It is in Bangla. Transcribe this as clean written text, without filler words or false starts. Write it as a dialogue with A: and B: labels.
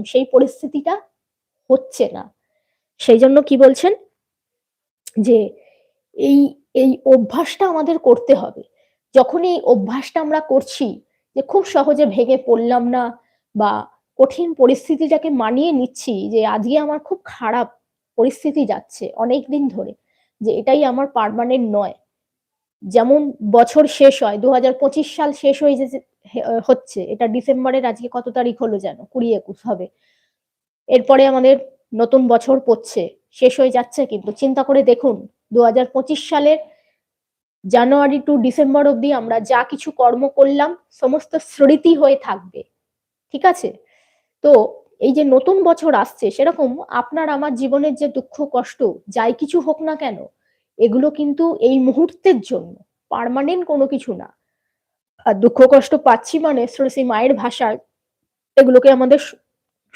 A: সেই পরিস্থিতিটা হচ্ছে না। সেই জন্য কি বলছেন যে এই, এই অভ্যাসটা আমাদের করতে হবে। যখন এই অভ্যাসটা আমরা করছি যে খুব সহজে ভেঙে পড়লাম না বা কঠিন পরিস্থিতিটাকে মানিয়ে নিচ্ছি যে আজকে আমার খুব খারাপ পরিস্থিতি যাচ্ছে অনেকদিন ধরে, যে এটাই আমার পার্মানেন্ট নয়। যেমন বছর শেষ হয়, ২০২৫ সাল শেষ হয়ে যে হচ্ছে, এটা ডিসেম্বরের আজকে কত তারিখ হলো যেন? ২০-২১ হবে। এরপরে আমাদের নতুন বছর পড়ছে, শেষ হয়ে যাচ্ছে কিন্তু। চিন্তা করে দেখুন ২০২৫ সালের জানুয়ারি টু ডিসেম্বর অব্দি আমরা যা কিছু কর্ম করলাম সমস্ত স্মৃতি হয়ে থাকবে। ঠিক আছে? তো এই যে নতুন বছর আসছে সেরকম আপনার আমার জীবনের যে দুঃখ কষ্ট যাই কিছু হোক না কেন, এগুলো কিন্তু এই মুহূর্তের জন্য, পার্মানেন্ট কোনো কিছু না। আর দুঃখ কষ্ট পাচ্ছি মানে শ্রেয়সী মায়ের ভাষায় এগুলোকে আমাদের